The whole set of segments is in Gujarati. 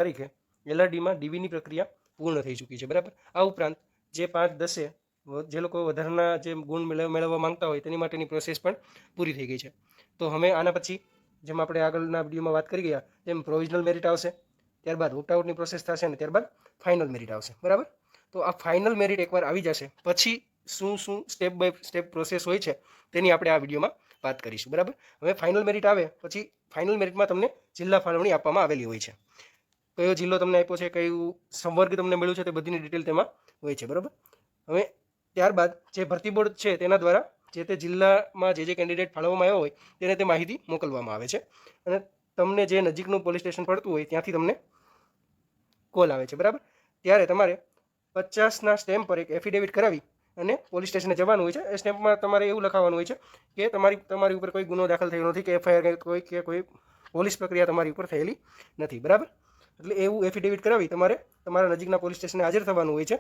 તારીખે LRDમાં ડીવીની પ્રક્રિયા પૂર્ણ થઈ ચૂકી છે, બરાબર। આ ઉપરાંત જે 5-10 જે લોકો વધારાના જે ગુણ મેળવવા માંગતા હોય તેની માટેની પ્રોસેસ પણ પૂરી થઈ ગઈ છે। તો હવે આના પછી જેમ આપણે આગળના વિડીયોમાં વાત કરી ગયા તેમ પ્રોવિઝનલ મેરિટ આવશે, ત્યારબાદ ઓપ્ટઆઉટની પ્રોસેસ થશે અને ત્યારબાદ ફાઇનલ મેરિટ આવશે, બરાબર। તો આ ફાઇનલ મેરિટ એકવાર આવી જશે પછી શું સ્ટેપ બાય સ્ટેપ પ્રોસેસ હોય છે તેની આપણે આ વિડીયોમાં વાત કરીશું, બરાબર। હવે ફાઇનલ મેરિટ આવે પછી ફાઇનલ મેરિટમાં તમને જિલ્લા ફાળવણી આપવામાં આવેલી હોય છે, કયો જિલ્લો તમને આપ્યો છે, કયું સંવર્ગ તમને મળ્યું છે તે બધીની ડિટેલ તેમાં હોય છે, બરાબર। હવે ત્યારબાદ જે ભરતી બોર્ડ છે તેના દ્વારા જે તે જિલ્લામાં જે કેન્ડિડેટ ફાળવવામાં આવ્યો હોય તેને તે માહિતી મોકલવામાં આવે છે અને તમને જે નજીકનું પોલીસ સ્ટેશન પડતું હોય ત્યાંથી તમને કોલ આવે છે, બરાબર। ત્યારે તમારે 50ના સ્ટેમ્પ પર એક એફિડેવિટ કરાવી અને પોલીસ સ્ટેશને જવાનું હોય છે। એ સ્ટેમ્પમાં તમારે એવું લખાવવાનું હોય છે કે તમારી ઉપર કોઈ ગુનો દાખલ થયો નથી કે FIR કોઈ પોલીસ પ્રક્રિયા તમારી ઉપર થયેલી નથી, બરાબર। એટલે એવું એફિડેવિટ કરાવી તમારે તમારા નજીકના પોલીસ સ્ટેશને હાજર થવાનું હોય છે।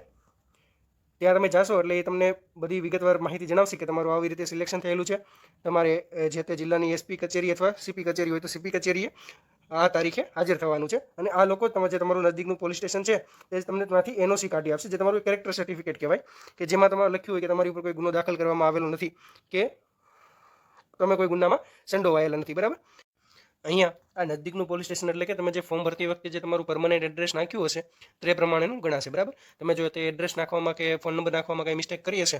ત્યાં તમે જાશો એટલે એ તમને બધી વિગતવાર માહિતી જણાવશે કે તમારું આવી રીતે સિલેક્શન થયેલું છે, તમારે જે તે જિલ્લાની SP કચેરી અથવા CP કચેરી હોય તો CP કચેરીએ આ તારીખે હાજર થવાનું છે અને આ લોકો જે તમારું નજીકનું પોલીસ સ્ટેશન છે એ તમને ત્યાંથી NOC કાઢી આપશે, જે તમારું કેરેક્ટર સર્ટિફિકેટ કહેવાય, કે જેમાં તમારે લખ્યું હોય કે તમારી ઉપર કોઈ ગુનો દાખલ કરવામાં આવેલો નથી કે તમે કોઈ ગુનામાં સંડોવાયેલા નથી, બરાબર। અહીંયા આ નજીકનું પોલીસ સ્ટેશન એટલે કે તમે જે ફોર્મ ભરતી વખતે જે તમારું પરમનન્ટ એડ્રેસ નાખ્યું હશે તે પ્રમાણેનું ગણાશે, બરાબર। તમે જો તે એડ્રેસ નાખવામાં કે ફોન નંબર નાખવામાં કંઈ મિસ્ટેક કરી હશે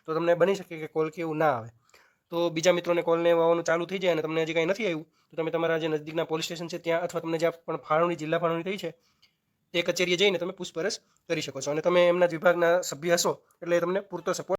તો તમને બની શકે કે કોલ કે એવું ના આવે, તો બીજા મિત્રોને કોલને આવવાનું ચાલુ થઈ જાય અને તમને હજી કાંઈ નથી આવ્યું તો તમે તમારા જે નજીકના પોલીસ સ્ટેશન છે ત્યાં અથવા તમને જ્યાં પણ ફાળવણી જિલ્લા ફાળવણી થઈ છે તે કચેરીએ જઈને તમે પૂછપરછ કરી શકો છો અને તમે એમના જ વિભાગના સભ્ય હશો એટલે તમને પૂરતો સપોર્ટ